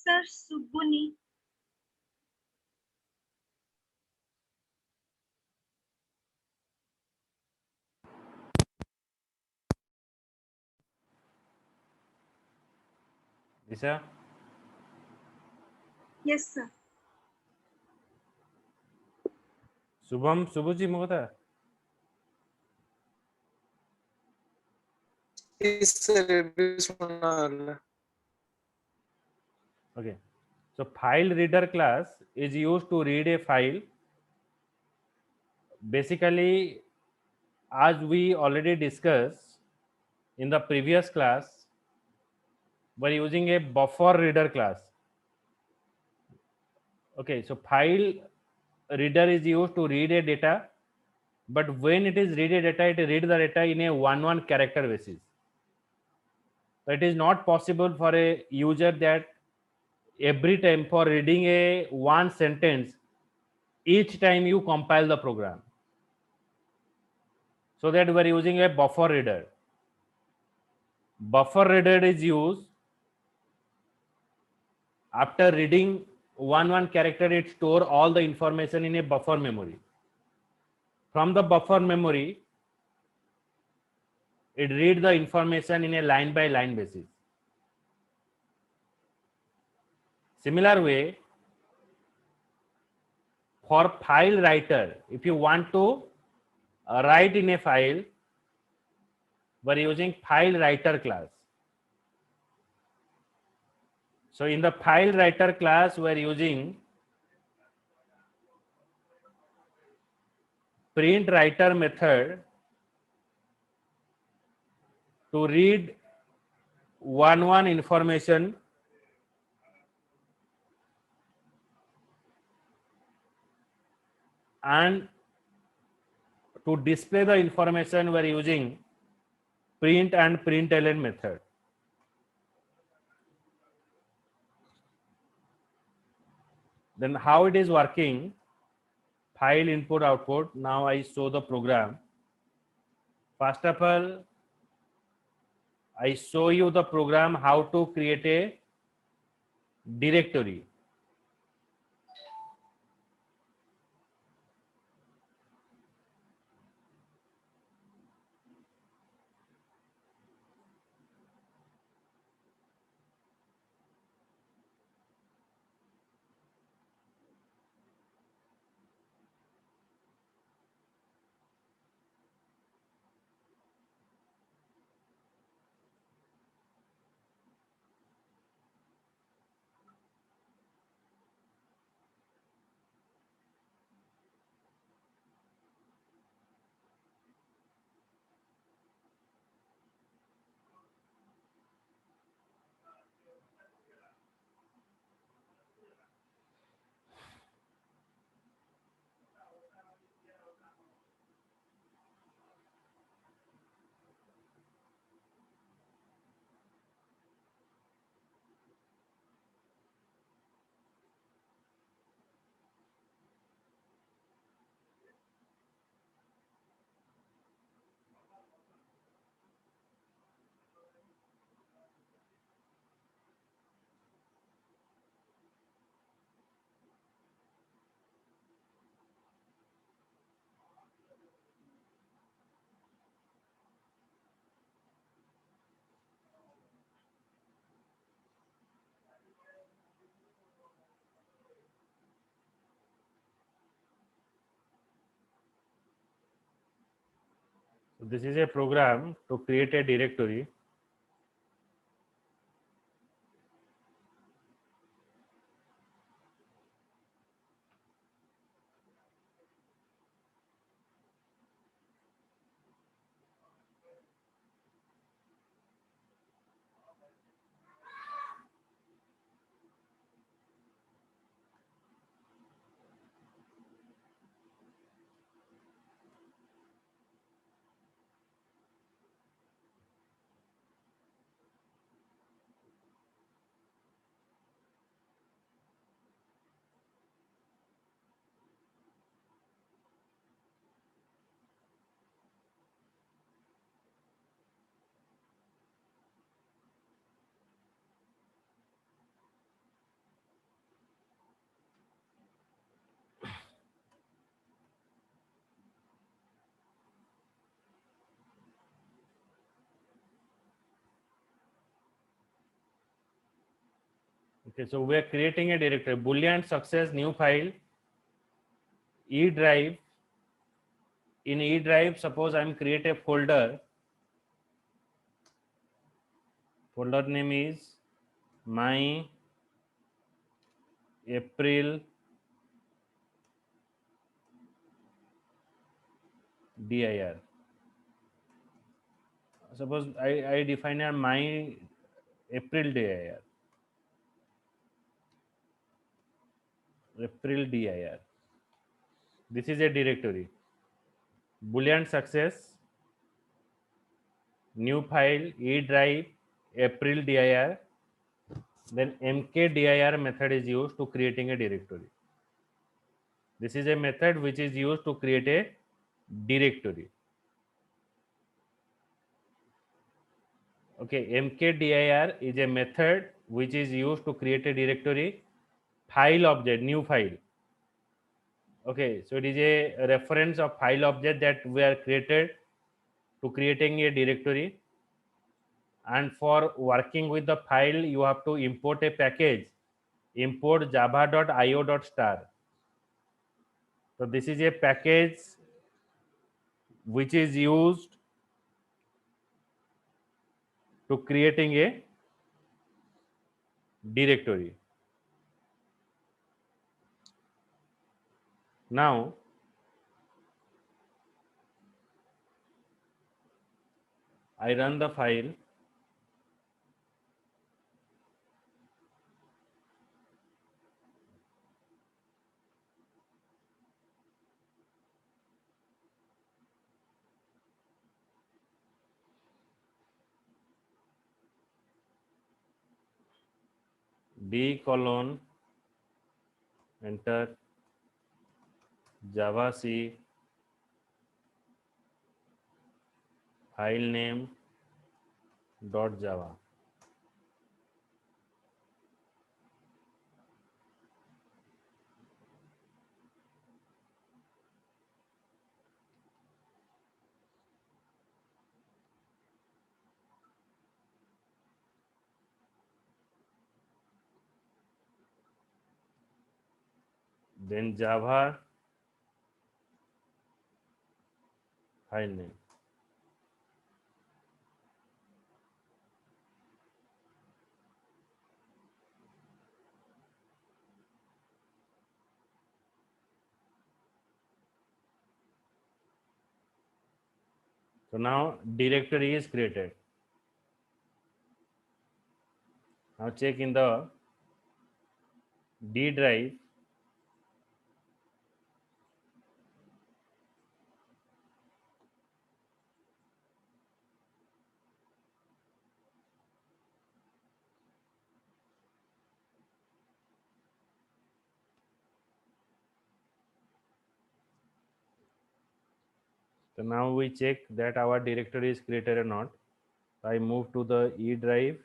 Sir Subuni. Disha? Yes, sir. Subham, Subhuji mo kotha? Yes, sir. It Okay. So file reader class is used to read a file. Basically, as we already discussed in the previous class, we're using a buffer reader class. Okay, so file reader is used to read a data, but when it is read a data, it read the data in a one character basis. So it is not possible for a user that every time for reading a one sentence, each time you compile the program. So that we are using a buffer reader. Buffer reader is used after reading one character, it store all the information in a buffer memory. From the buffer memory, it read the information in a line by line basis. Similar way, for file writer, if you want to write in a file, we're using file writer class. So in the file writer class, we're using print writer method to read one information and to display the information we're using print and println method. Then how it is working, file input output. Now I show the program. First of all, I show you the program how to create a directory. So this is a program to create a directory. Okay, so we are creating a directory, boolean success, new file, E drive. In E drive, suppose I'm create a folder. Folder name is my April dir. Suppose I define a my April dir. April dir. This is a directory. Boolean success, new file, E drive, April dir. Then mkdir method is used to creating a directory. This is a method which is used to create a directory. Okay, mkdir is a method which is used to create a directory, file object, new file. Okay, so it is a reference of file object that we are created to creating a directory. And for working with the file, you have to import a package, import java.io.star. So this is a package which is used to creating a directory. Now I run the file. D colon enter java c file name dot java. Then java file name. So now directory is created. Now check in the D drive. So now we check that our directory is created or not. I move to the E drive.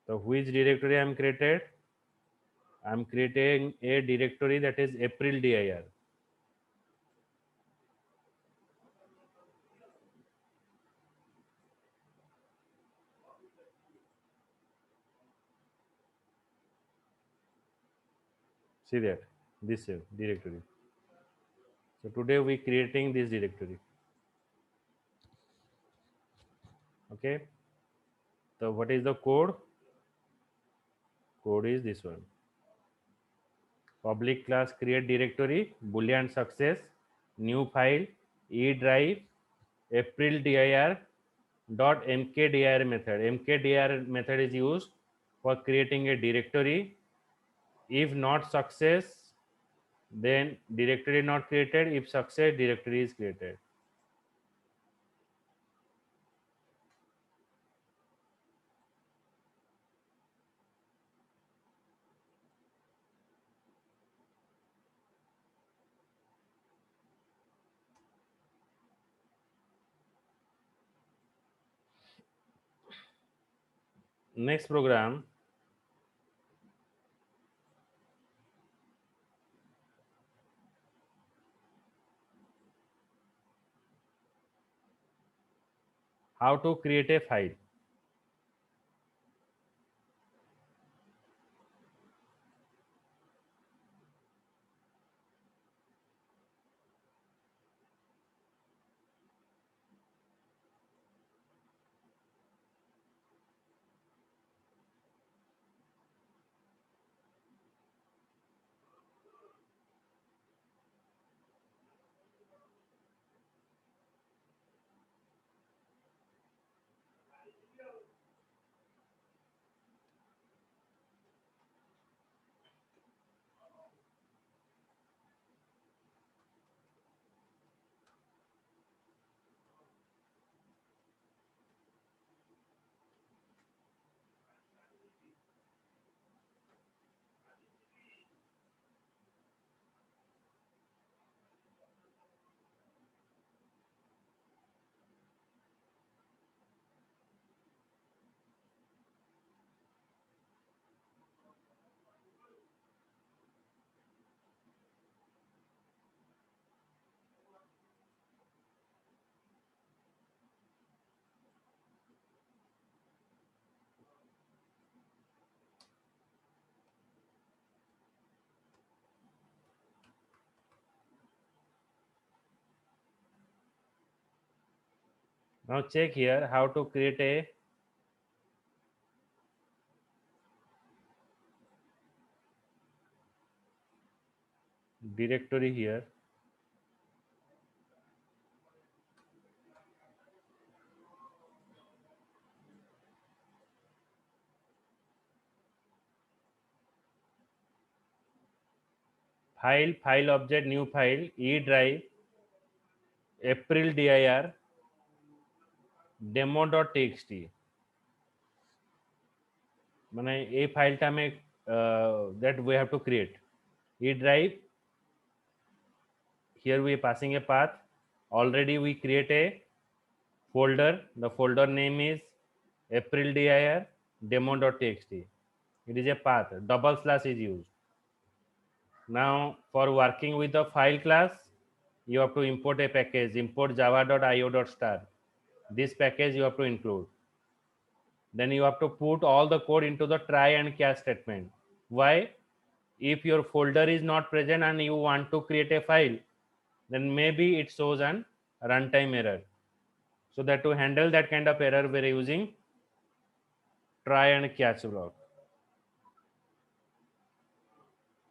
So which directory I am created? I am creating a directory that is April dir. See that this directory. So today we creating this directory. Okay. So what is the code? Code is this one. Public class create directory, boolean success, new file, E drive, April dir dot mkdir method. Mkdir method is used for creating a directory. If not success, then directory not created. If success, directory is created. Next program, how to create a file. Now check here how to create a directory here. File, file object, new file, E drive, April dir, demo.txt. মানে এই ফাইলটা আমি that we have to create. E drive, here we are passing a path. Already we create a folder. The folder name is April dir demo.txt. It is a path. Double slash is used. Now for working with the file class, you have to import a package. Import java.io.star. This package you have to include. Then you have to put all the code into the try and catch statement. Why? If your folder is not present and you want to create a file, then maybe it shows an runtime error. So that to handle that kind of error, we're using try and catch block.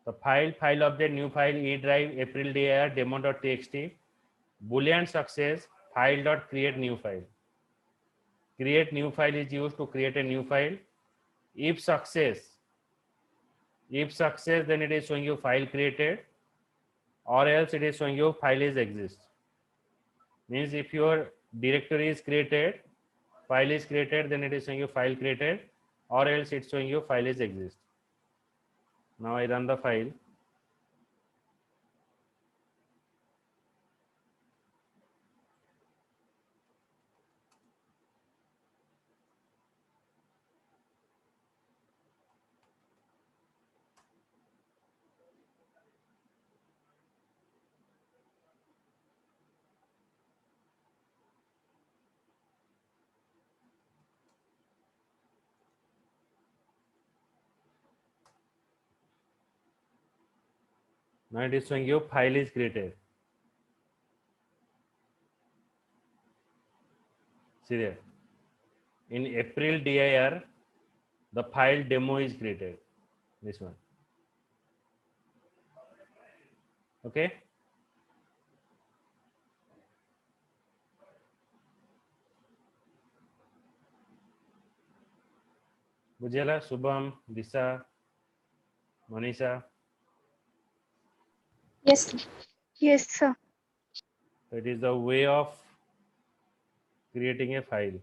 The file, file object, new file, E drive, April dir, demo.txt, Boolean success, file.create new file. Create new file is used to create a new file. If success, then it is showing you file created, or else it is showing you file is exist. Means if your directory is created, file is created, then it is showing you file created, or else it's showing you file is exist. Now I run the file. Now it is showing you file is created. See there. In April dir, the file demo is created. This one. Okay. Bujela, Subham, Disha, Manisha. Yes, yes, sir. It is the way of creating a file.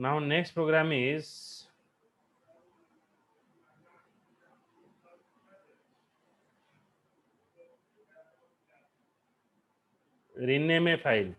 Now next program is rename a file.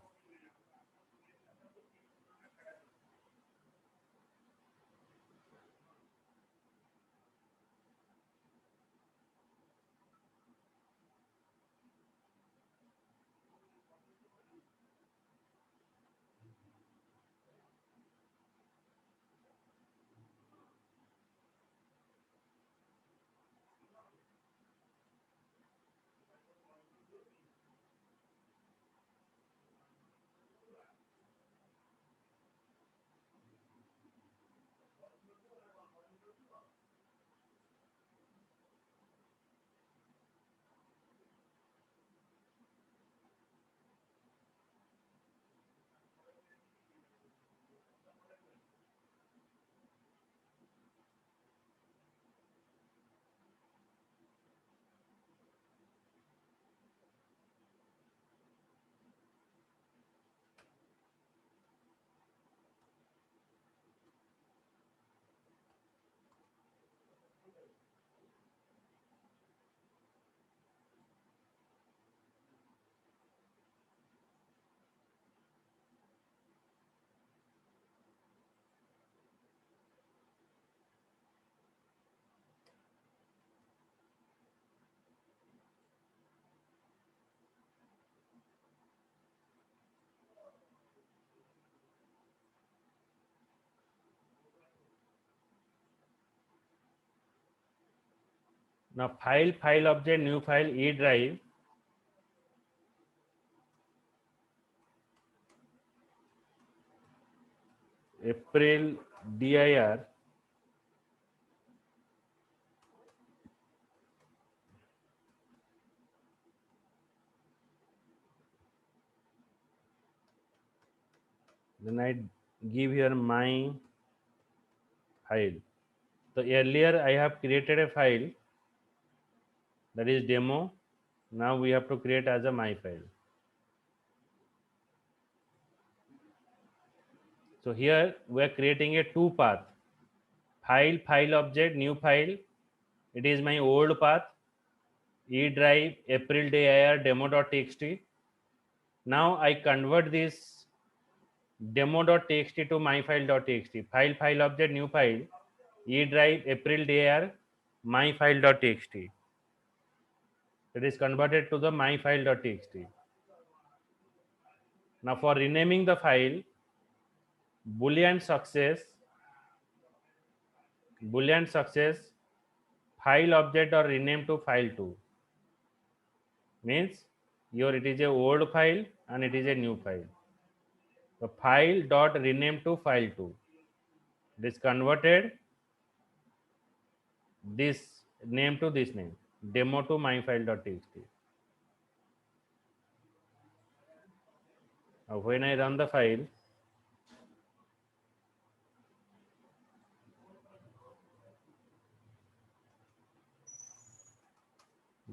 Now file object, new file, E drive. April dir. Then I give here my file. So earlier I have created a file that is demo. Now we have to create as a my file. So here we are creating a two path. File object, new file. It is my old path. E drive April dir demo.txt. Now I convert this demo.txt to myfile.txt. File object, new file. E drive April dir myfile.txt. It is converted to the myfile.txt. Now for renaming the file, boolean success, file object or rename to file2. Means here it is a old file and it is a new file. The file dot rename to file2. It is converted this name to this name, demo to myfile.txt. Now when I run the file,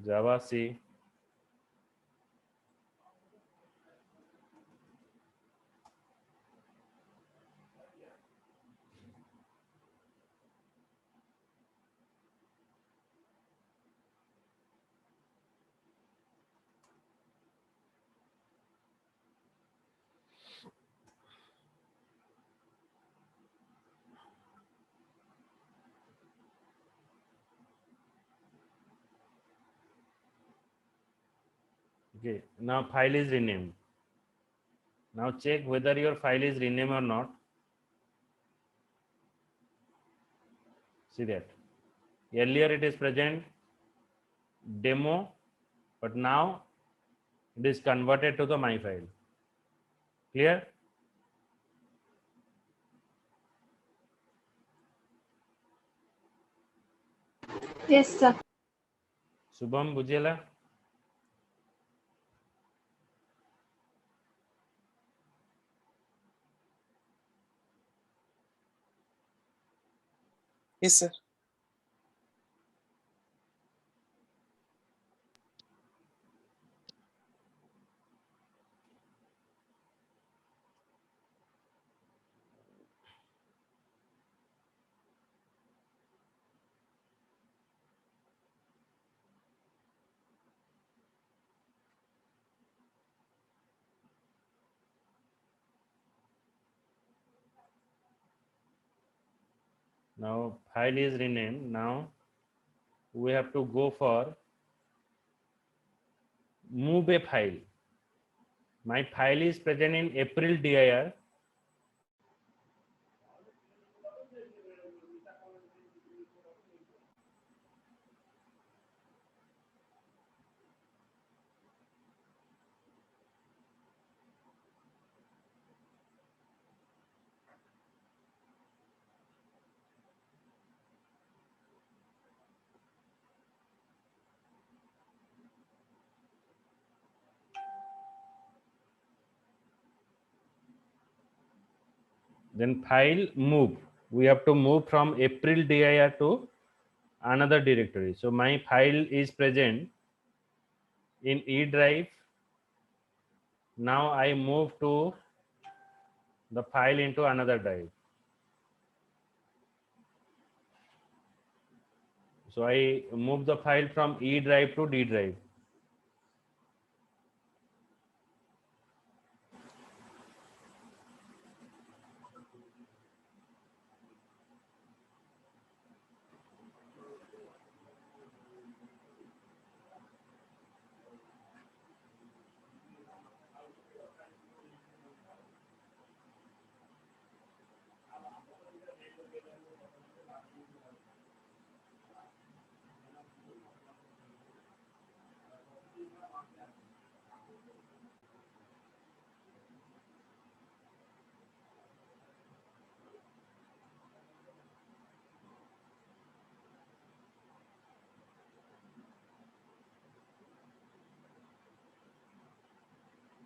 Java C, okay, now file is renamed. Now check whether your file is renamed or not. See that. Earlier it is present demo, but now it is converted to the my file. Clear? Yes, sir. Shubham Bujela. Yes, sir. Now file is renamed. Now we have to go for move a file. My file is present in April dir. Then file move. We have to move from April dir to another directory. So my file is present in E drive. Now I move to the file into another drive. So I move the file from E drive to D drive.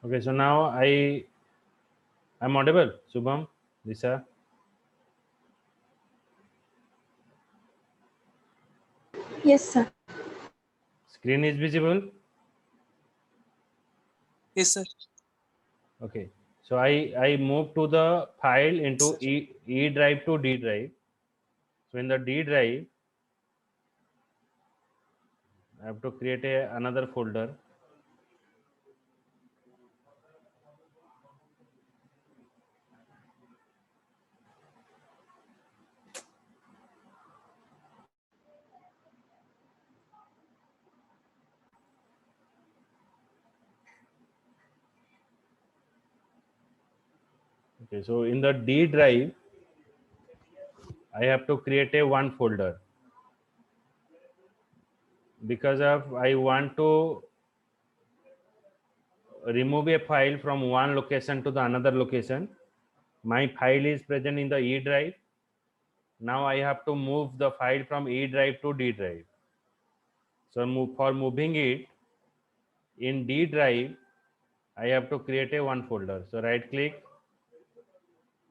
Okay, so now I'm audible. Shubham, Lisa. Yes, sir. Screen is visible. Yes, sir. Okay, so I move to the file into Sir. E drive to D drive. So in the D drive, I have to create another folder. Okay, so in the D drive, I have to create a one folder because of I want to remove a file from one location to the another location. My file is present in the E drive. Now I have to move the file from E drive to D drive. So for moving it in D drive, I have to create a one folder. So right click,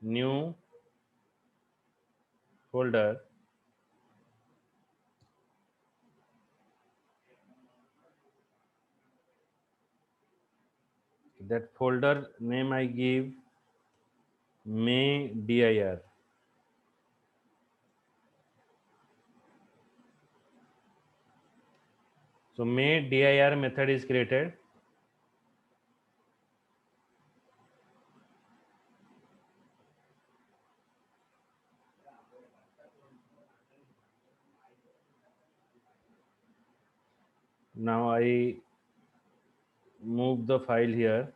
new folder. That folder name I give may dir. So may dir method is created. Now I move the file here.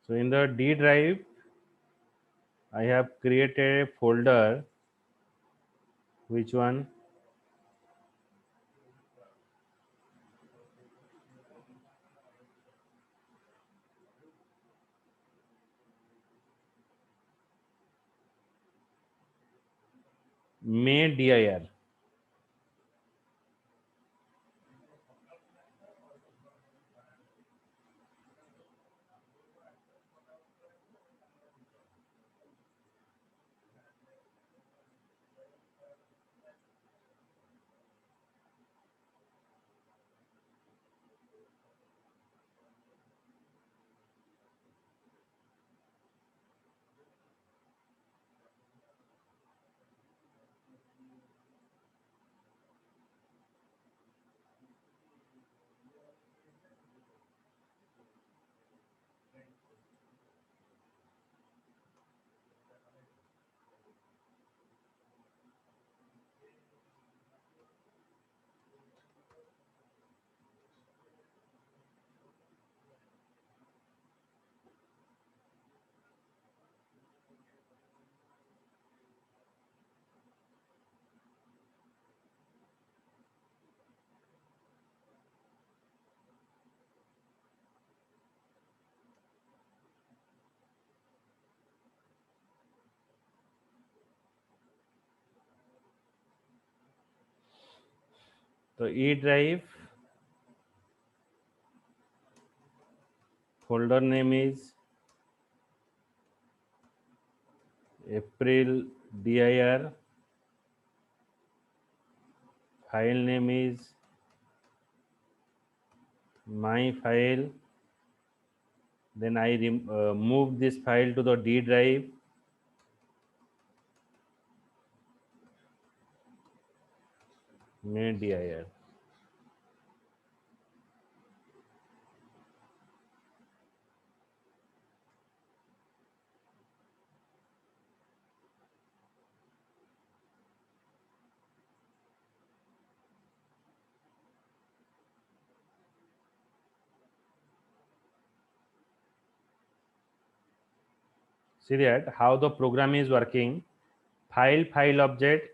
So in the D drive, I have created a folder. Which one? May dir. तो E drive folder name is April dir, file name is my file, then I move this file to the D drive, may dir. See that how the program is working. File object,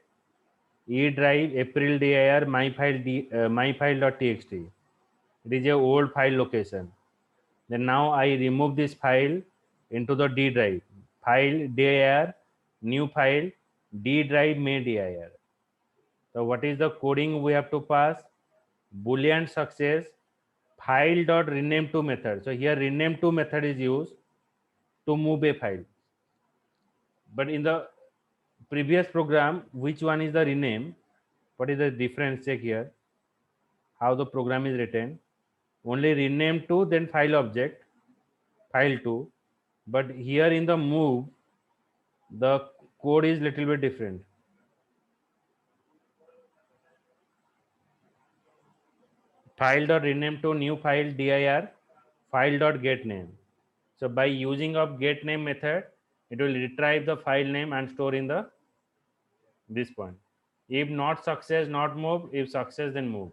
E drive April dir my file.txt. It is a old file location. Then now I remove this file into the D drive. File dir, new file, D drive may dir. So what is the coding we have to pass? Boolean success file dot rename to method. So here rename to method is used to move a file. But in the previous program, which one is the rename? What is the difference? Check here how the program is written. Only rename to, then file object, file to. But here in the move, the code is little bit different. File dot rename to new file dir file dot get name. So by using of get name method, it will retrieve the file name and store in the this point. If not success, not move. If success, then move.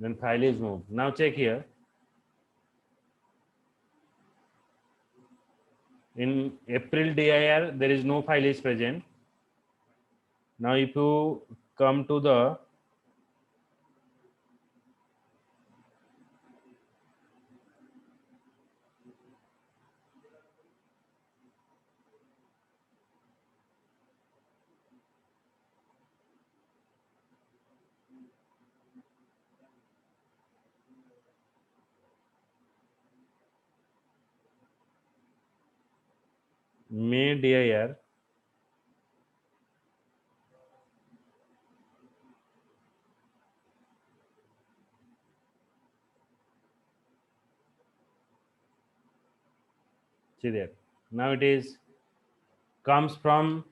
Then file is moved. Now check here. In April dir, there is no file is present. Now if you come to the may dir, see there. Now it is comes from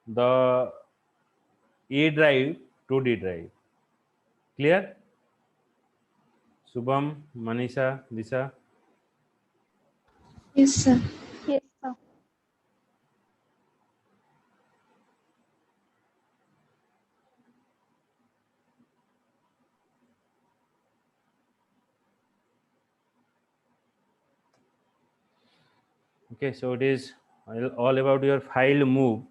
the E drive to D drive. Clear? Subham, Manisha, Disha. Yes, sir. Yes, sir. Okay, so it is all about your file move.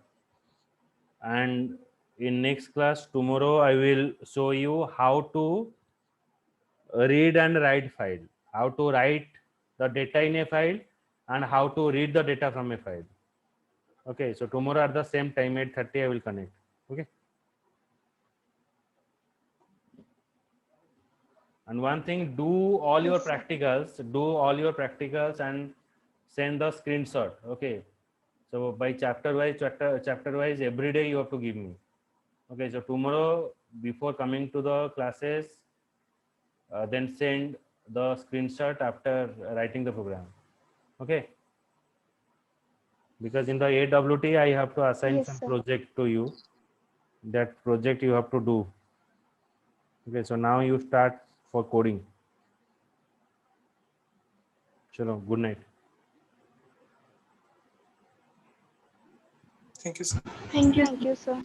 And in next class tomorrow, I will show you how to read and write file, how to write the data in a file and how to read the data from a file. Okay, so tomorrow at the same time 8:30 I will connect. Okay. And one thing, do all your Yes, sir. practicals and send the screenshot. Okay. So by chapter wise, every day you have to give me. Okay. So tomorrow before coming to the classes, then send the screenshot after writing the program. Okay. Because in the AWT, I have to assign Yes, some sir. project to you. That project you have to do. Okay. So now you start for coding. Chalo, good night. Thank you, sir. Thank you. Thank you, sir.